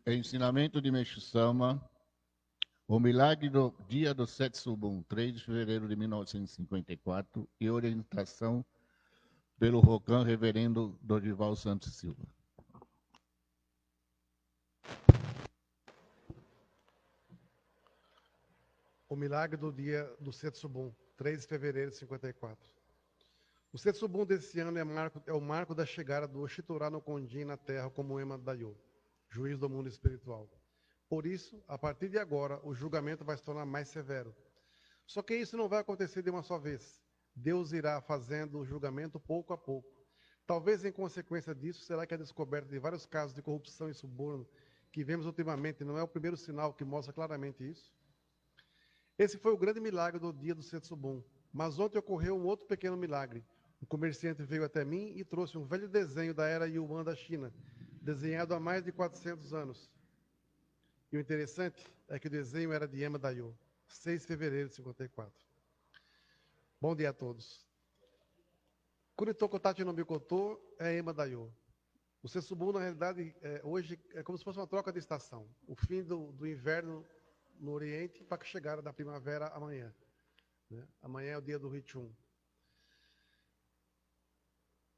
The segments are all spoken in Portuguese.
Ensinamento de Meixo Sama, o milagre do dia do Setsubun, 3 de fevereiro de 1954, e orientação pelo Rocan Reverendo Dorival Santos Silva. O milagre do dia do Setsubun, 3 de fevereiro de 54. O Setsubun desse ano é o marco da chegada do Oshitora no Kondin na Terra como Ema Dayo, juiz do mundo espiritual. Por isso, a partir de agora, o julgamento vai se tornar mais severo. Só que isso não vai acontecer de uma só vez. Deus irá fazendo o julgamento pouco a pouco. Talvez em consequência disso, será que a descoberta de vários casos de corrupção e suborno que vemos ultimamente não é o primeiro sinal que mostra claramente isso? Esse foi o grande milagre do dia do Setsubun. Mas ontem ocorreu um outro pequeno milagre. Um comerciante veio até mim e trouxe um velho desenho da era Yuan da China, desenhado há mais de 400 anos. E o interessante é que o desenho era de Ema Dayo, 6 de fevereiro de 54. Bom dia a todos. Kuritoku Tachi no Mikoto é Ema Dayo. O Setsubun, na realidade, hoje é como se fosse uma troca de estação. O fim do inverno no Oriente para a chegada da primavera amanhã. Né? Amanhã é o dia do Hichun.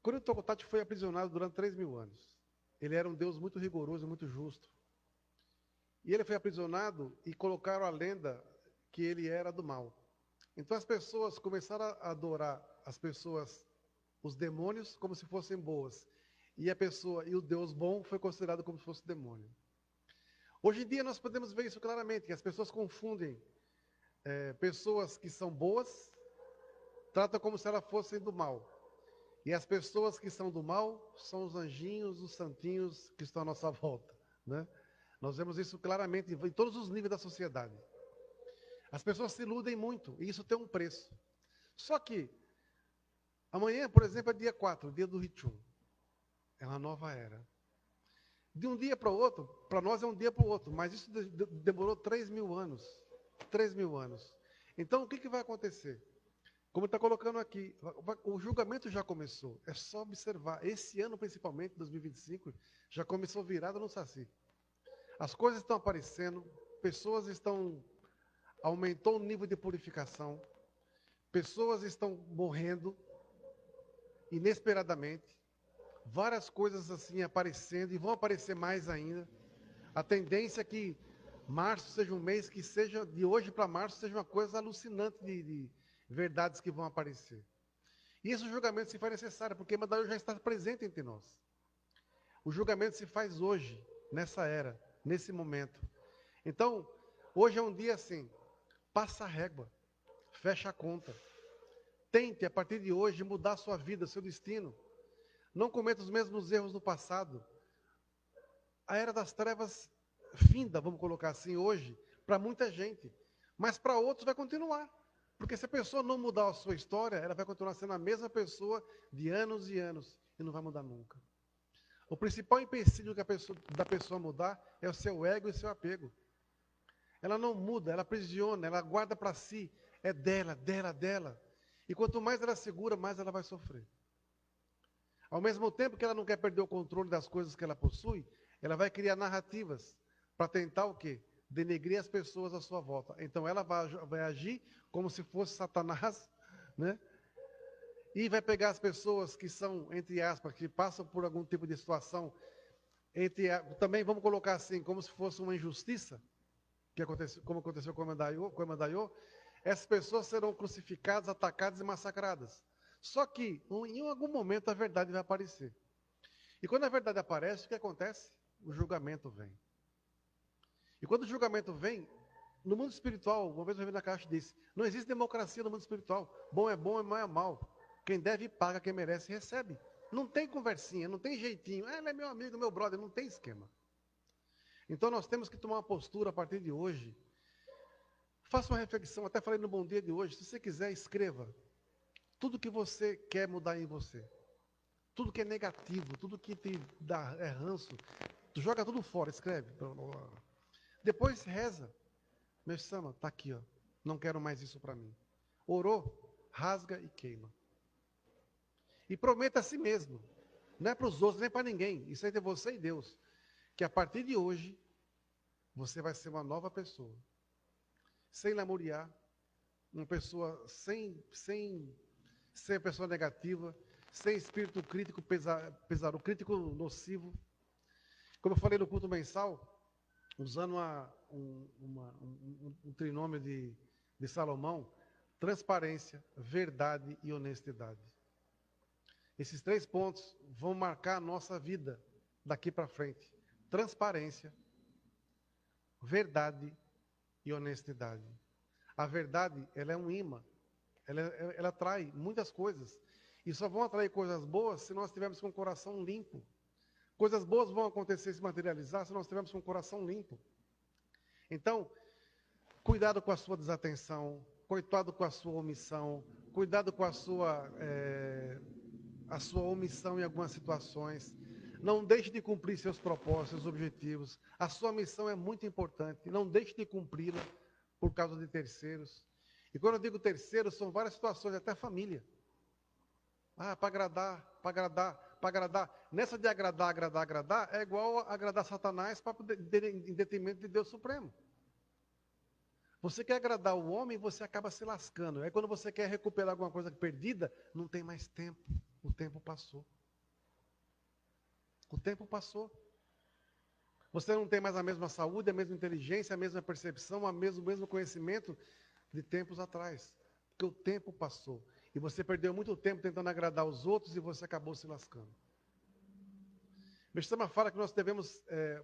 Kuritoku Tachi foi aprisionado durante 3.000 anos. Ele era um deus muito rigoroso e muito justo. E ele foi aprisionado e colocaram a lenda que ele era do mal. Então as pessoas começaram a adorar os demônios, como se fossem boas. E o Deus bom foi considerado como se fosse demônio. Hoje em dia nós podemos ver isso claramente, que as pessoas confundem pessoas que são boas, tratam como se elas fossem do mal. E as pessoas que são do mal são os anjinhos, os santinhos que estão à nossa volta, né? Nós vemos isso claramente em todos os níveis da sociedade. As pessoas se iludem muito, e isso tem um preço. Só que, amanhã, por exemplo, é dia 4, dia do Hichun. É uma nova era. De um dia para o outro, para nós é um dia para o outro, mas isso demorou 3.000 anos. 3.000 anos. Então, o que vai acontecer? Como está colocando aqui, o julgamento já começou. É só observar. Esse ano, principalmente, 2025, já começou virada no Saci. As coisas estão aparecendo, pessoas estão... Aumentou o nível de purificação, pessoas estão morrendo inesperadamente, várias coisas assim aparecendo e vão aparecer mais ainda. A tendência é que março seja um mês que seja, de hoje para março, seja uma coisa alucinante de verdades que vão aparecer. E esse julgamento se faz necessário, porque Madaio já está presente entre nós. O julgamento se faz hoje, nessa era, nesse momento. Então, hoje é um dia assim, passa a régua, fecha a conta. Tente, a partir de hoje, mudar a sua vida, seu destino. Não cometa os mesmos erros do passado. A era das trevas finda, vamos colocar assim, hoje, para muita gente. Mas para outros vai continuar. Porque se a pessoa não mudar a sua história, ela vai continuar sendo a mesma pessoa de anos e anos. E não vai mudar nunca. O principal empecilho da pessoa mudar é o seu ego e o seu apego. Ela não muda, ela aprisiona, ela guarda para si. É dela, dela, dela. E quanto mais ela segura, mais ela vai sofrer. Ao mesmo tempo que ela não quer perder o controle das coisas que ela possui, ela vai criar narrativas para tentar o quê? Denegrir as pessoas à sua volta. Então ela vai agir como se fosse Satanás, né? E vai pegar as pessoas que são, entre aspas, que passam por algum tipo de situação, também vamos colocar assim, como se fosse uma injustiça, como aconteceu com o Emandaiô, essas pessoas serão crucificadas, atacadas e massacradas. Só que, em algum momento, a verdade vai aparecer. E quando a verdade aparece, o que acontece? O julgamento vem. E quando o julgamento vem, no mundo espiritual, uma vez eu vi na caixa e disse, não existe democracia no mundo espiritual. Bom, e mal é mal. Quem deve paga, quem merece recebe. Não tem conversinha, não tem jeitinho. Ele é meu amigo, meu brother, não tem esquema. Então nós temos que tomar uma postura a partir de hoje. Faça uma reflexão, até falei no Bom Dia de hoje, se você quiser, escreva tudo que você quer mudar em você. Tudo que é negativo, tudo que te dá ranço, tu joga tudo fora, escreve. Depois reza. Meu Sama, está aqui, ó. Não quero mais isso para mim. Orou, rasga e queima. E prometa a si mesmo. Não é para os outros, nem para ninguém. Isso é entre você e Deus. Que a partir de hoje, você vai ser uma nova pessoa. Sem lamuriar, uma pessoa sem pessoa negativa, sem espírito crítico, pesado, crítico nocivo. Como eu falei no culto mensal, usando um trinômio de Salomão, transparência, verdade e honestidade. Esses 3 pontos vão marcar a nossa vida daqui para frente. Transparência, verdade e honestidade. A verdade, ela é um imã. Ela atrai muitas coisas. E só vão atrair coisas boas se nós tivermos com o coração limpo. Coisas boas vão acontecer, se materializar, se nós tivermos com o coração limpo. Então, cuidado com a sua desatenção, cuidado com a sua omissão, cuidado com a sua omissão em algumas situações. Não deixe de cumprir seus propósitos, seus objetivos. A sua missão é muito importante. Não deixe de cumpri-la por causa de terceiros. E quando eu digo terceiros, são várias situações, até família. Para agradar, para agradar, para agradar. Nessa de agradar, é igual a agradar Satanás em detrimento de Deus Supremo. Você quer agradar o homem, você acaba se lascando. Aí quando você quer recuperar alguma coisa perdida, não tem mais tempo. O tempo passou. O tempo passou. Você não tem mais a mesma saúde, a mesma inteligência, a mesma percepção, o mesmo conhecimento de tempos atrás. Porque o tempo passou. E você perdeu muito tempo tentando agradar os outros e você acabou se lascando. Bessama fala que nós devemos,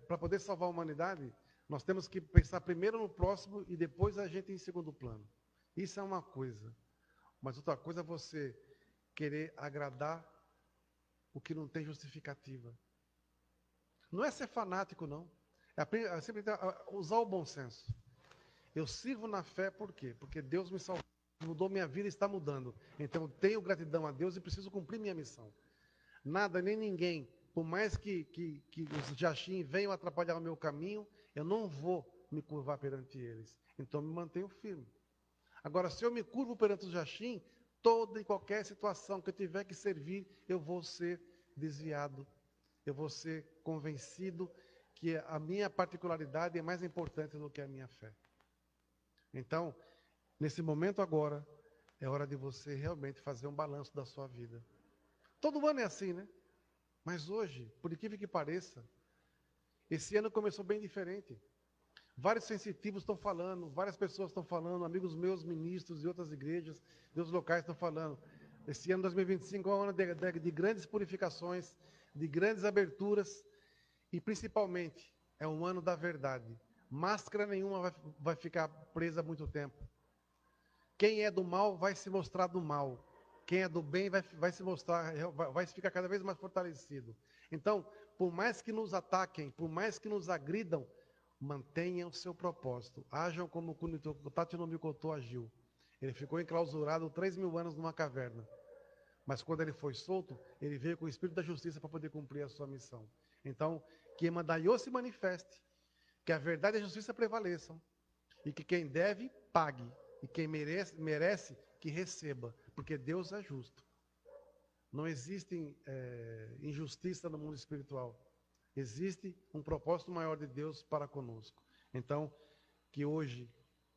para poder salvar a humanidade, nós temos que pensar primeiro no próximo e depois a gente em segundo plano. Isso é uma coisa. Mas outra coisa é você querer agradar o que não tem justificativa. Não é ser fanático, não. É sempre usar o bom senso. Eu sirvo na fé por quê? Porque Deus me salvou, mudou minha vida e está mudando. Então eu tenho gratidão a Deus e preciso cumprir minha missão. Nada nem ninguém, por mais que os Jachim venham atrapalhar o meu caminho, eu não vou me curvar perante eles. Então me mantenho firme. Agora, se eu me curvo perante os Jachim, toda e qualquer situação que eu tiver que servir, eu vou ser desviado. Eu vou ser convencido que a minha particularidade é mais importante do que a minha fé. Então, nesse momento agora, é hora de você realmente fazer um balanço da sua vida. Todo ano é assim, né? Mas hoje, por incrível que pareça, esse ano começou bem diferente. Vários sensitivos estão falando, várias pessoas estão falando, amigos meus, ministros de outras igrejas, de outros locais estão falando. Esse ano 2025 é um ano de grandes purificações, de grandes aberturas e principalmente é um ano da verdade. Máscara nenhuma vai ficar presa muito tempo. Quem é do mal vai se mostrar do mal. Quem é do bem vai se mostrar, vai ficar cada vez mais fortalecido. Então, por mais que nos ataquem, por mais que nos agridam, mantenham o seu propósito. Ajam como o Tati no Mikoto agiu. Ele ficou enclausurado 3.000 anos numa caverna. Mas quando ele foi solto, ele veio com o Espírito da Justiça para poder cumprir a sua missão. Então, que Emandaiô se manifeste, que a verdade e a justiça prevaleçam, e que quem deve, pague, e quem merece que receba, porque Deus é justo. Não existe injustiça no mundo espiritual. Existe um propósito maior de Deus para conosco. Então, que hoje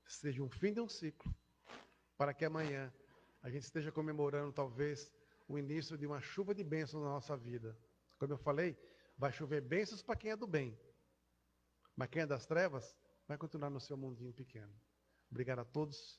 seja um fim de um ciclo, para que amanhã a gente esteja comemorando, talvez, o início de uma chuva de bênçãos na nossa vida. Como eu falei, vai chover bênçãos para quem é do bem. Mas quem é das trevas, vai continuar no seu mundinho pequeno. Obrigado a todos.